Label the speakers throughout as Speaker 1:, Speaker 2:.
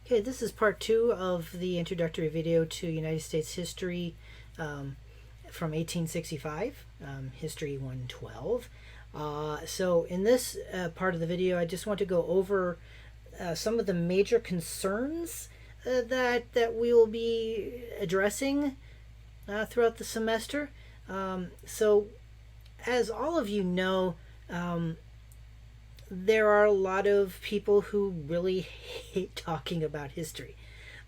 Speaker 1: Okay, this is part two of the introductory video to United States history from 1865, History 112. So in this part of the video, I just want to go over some of the major concerns that we will be addressing throughout the semester. So as all of you know, there are a lot of people who really hate talking about history.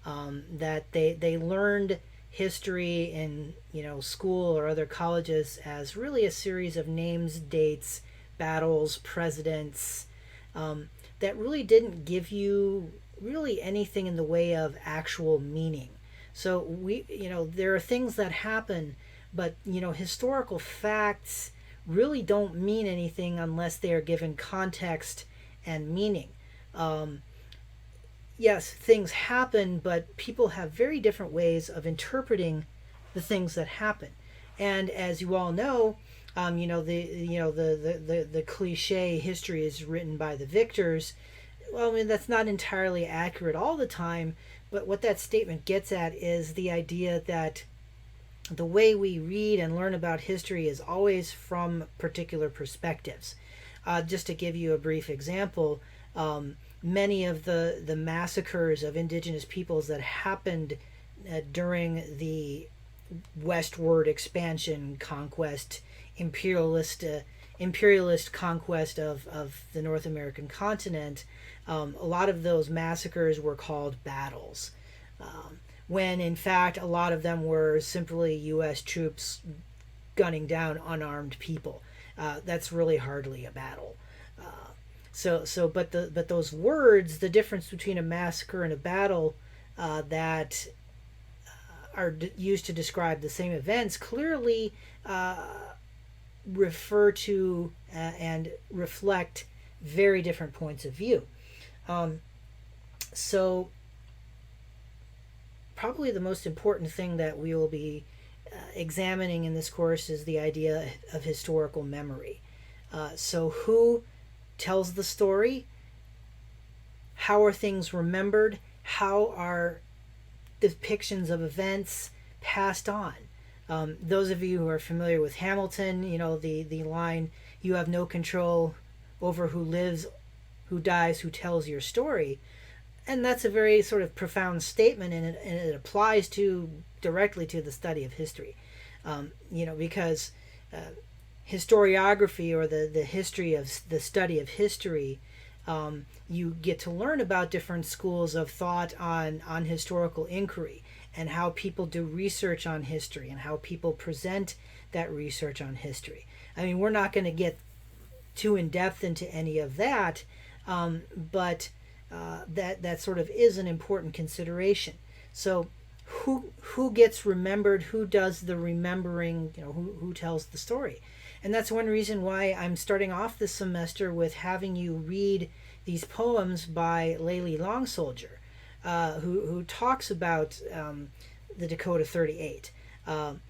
Speaker 1: That they learned history in school or other colleges as really a series of names, dates, battles, presidents, that really didn't give you really anything in the way of actual meaning. So there are things that happen, but historical facts really don't mean anything unless they are given context and meaning. Yes, things happen, but people have very different ways of interpreting the things that happen. And as you all know, the cliche history is written by the victors. Well, I mean, that's not entirely accurate all the time, but what that statement gets at is the idea that the way we read and learn about history is always from particular perspectives. Just to give you a brief example, many of the massacres of indigenous peoples that happened during the westward expansion, conquest, imperialist conquest of the North American continent, a lot of those massacres were called battles. When in fact a lot of them were simply U.S. troops gunning down unarmed people. That's really hardly a battle. But those words, the difference between a massacre and a battle, that are used to describe the same events, clearly refer to and reflect very different points of view. So probably the most important thing that we will be examining in this course is the idea of historical memory. So who tells the story? How are things remembered? How are depictions of events passed on? Those of you who are familiar with Hamilton, the line, "You have no control over who lives, who dies, who tells your story." And that's a very sort of profound statement, and it applies directly to the study of history. Because historiography, or the history of the study of history, you get to learn about different schools of thought on historical inquiry, and how people do research on history, and how people present that research on history. I mean, we're not going to get too in depth into any of that, but that sort of is an important consideration. So who gets remembered? Who does the remembering? Who tells the story? And that's one reason why I'm starting off this semester with having you read these poems by Layli Long Soldier, who talks about the Dakota 38. And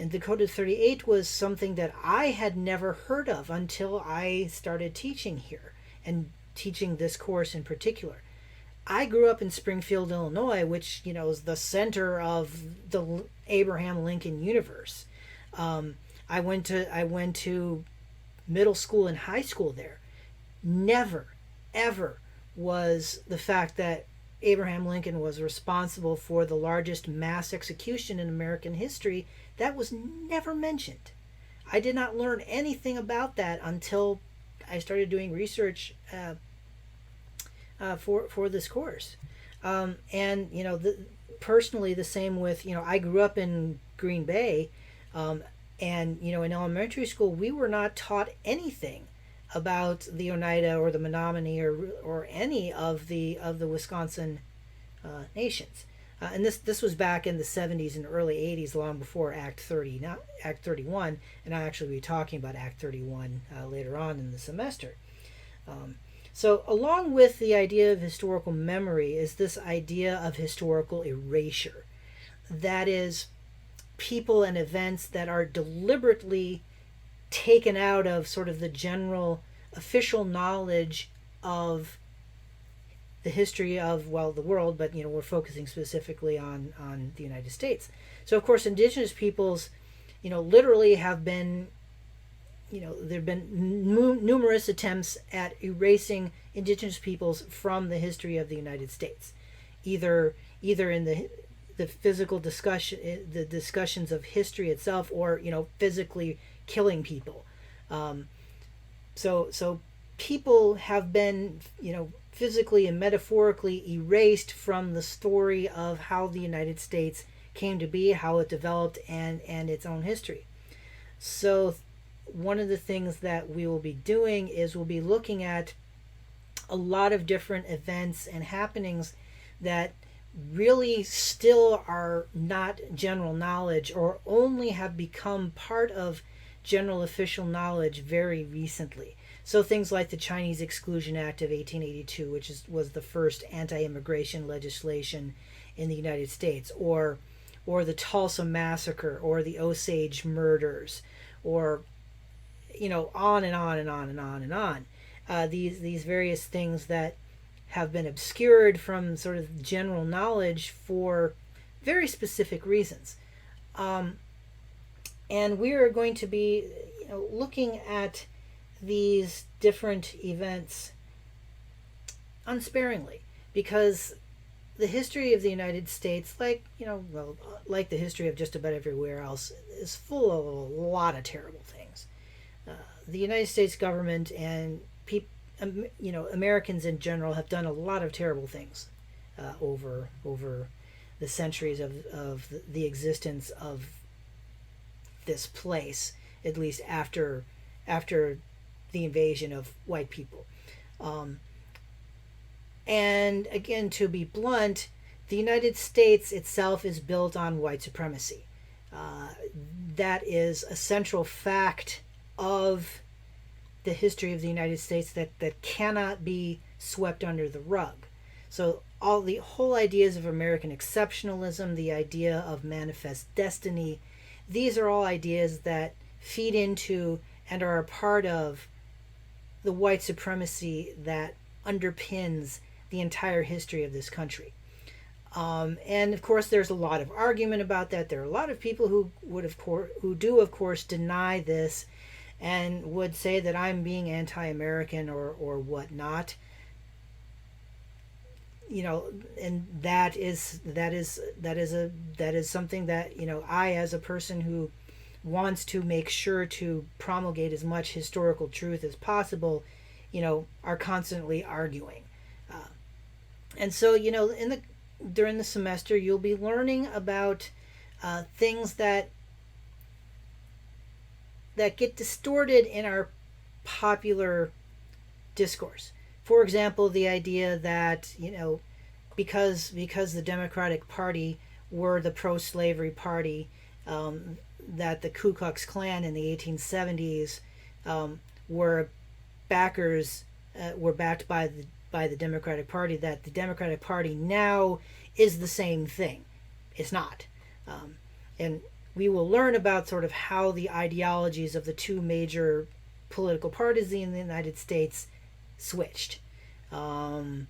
Speaker 1: Dakota 38 was something that I had never heard of until I started teaching here, and teaching this course in particular. I grew up in Springfield, Illinois, which is the center of the Abraham Lincoln universe. I went to middle school and high school there. Never, ever was the fact that Abraham Lincoln was responsible for the largest mass execution in American history. That was never mentioned. I did not learn anything about that until I started doing research for this course. Personally, the same with, I grew up in Green Bay, and in elementary school we were not taught anything about the Oneida or the Menominee or any of the Wisconsin nations. And this was back in the 70s and early 80s, long before Act 30, not Act 31, and I'll actually be talking about Act 31 later on in the semester. So along with the idea of historical memory is this idea of historical erasure. That is, people and events that are deliberately taken out of sort of the general official knowledge of the history of, well, the world, but we're focusing specifically on the United States. So of course, indigenous peoples, literally have been, there have been numerous attempts at erasing indigenous peoples from the history of the United States, either in the physical discussion, the discussions of history itself, or physically killing people. So people have been physically and metaphorically erased from the story of how the United States came to be, how it developed, and its own history. So one of the things that we will be doing is we'll be looking at a lot of different events and happenings that really still are not general knowledge, or only have become part of general official knowledge very recently. So things like the Chinese Exclusion Act of 1882, which was the first anti-immigration legislation in the United States, or the Tulsa Massacre, or the Osage murders, or on and on and on and on and on. These various things that have been obscured from sort of general knowledge for very specific reasons. And we are going to be looking at these different events unsparingly, because the history of the United States, like the history of just about everywhere else, is full of a lot of terrible things. The United States government and Americans in general have done a lot of terrible things over the centuries of the existence of this place, at least after the invasion of white people. And again, to be blunt, the United States itself is built on white supremacy. That is a central fact of the history of the United States that cannot be swept under the rug. So all the whole ideas of American exceptionalism, the idea of manifest destiny, these are all ideas that feed into and are a part of the white supremacy that underpins the entire history of this country. And of course, there's a lot of argument about that. There are a lot of people who do of course deny this, and would say that I'm being anti-American or whatnot. And that is something that I, as a person who wants to make sure to promulgate as much historical truth as possible, are constantly arguing. And so during the semester, you'll be learning about things that get distorted in our popular discourse. For example, the idea that because the Democratic Party were the pro-slavery party, that the Ku Klux Klan in the 1870s were backed by the Democratic Party, that the Democratic Party now is the same thing. It's not. And we will learn about sort of how the ideologies of the two major political parties in the United States switched. And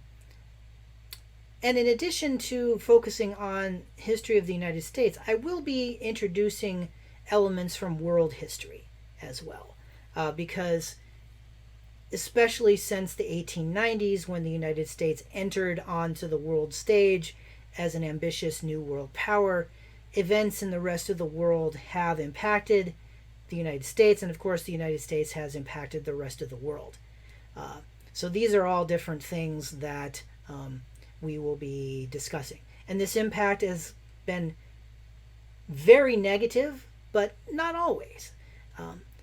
Speaker 1: in addition to focusing on history of the United States, I will be introducing elements from world history as well. Because especially since the 1890s, when the United States entered onto the world stage as an ambitious new world power, events in the rest of the world have impacted the United States, and of course the United States has impacted the rest of the world. So these are all different things that we will be discussing. And this impact has been very negative, but not always.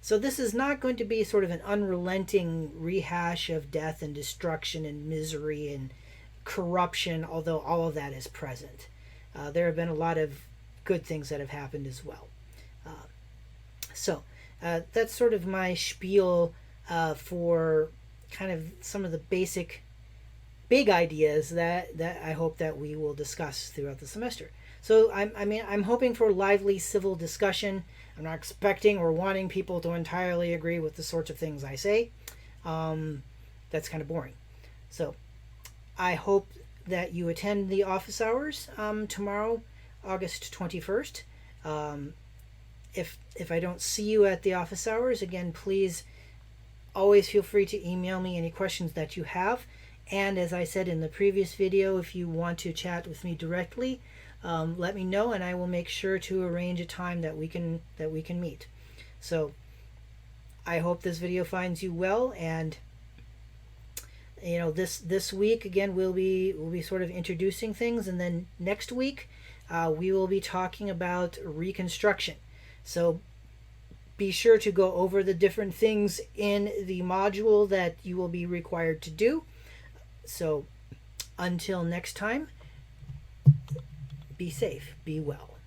Speaker 1: So this is not going to be sort of an unrelenting rehash of death and destruction and misery and corruption, although all of that is present. There have been a lot of good things that have happened as well. So that's sort of my spiel for kind of some of the big ideas that I hope that we will discuss throughout the semester. So I'm hoping for lively civil discussion. I'm not expecting or wanting people to entirely agree with the sorts of things I say. That's kind of boring. So I hope that you attend the office hours tomorrow, August 21st. If I don't see you at the office hours, again, please always feel free to email me any questions that you have. And as I said in the previous video, if you want to chat with me directly, let me know, and I will make sure to arrange a time that we can meet. So I hope this video finds you well, and this week again we'll be sort of introducing things, and then next week we will be talking about Reconstruction. So be sure to go over the different things in the module that you will be required to do. So until next time, be safe, be well.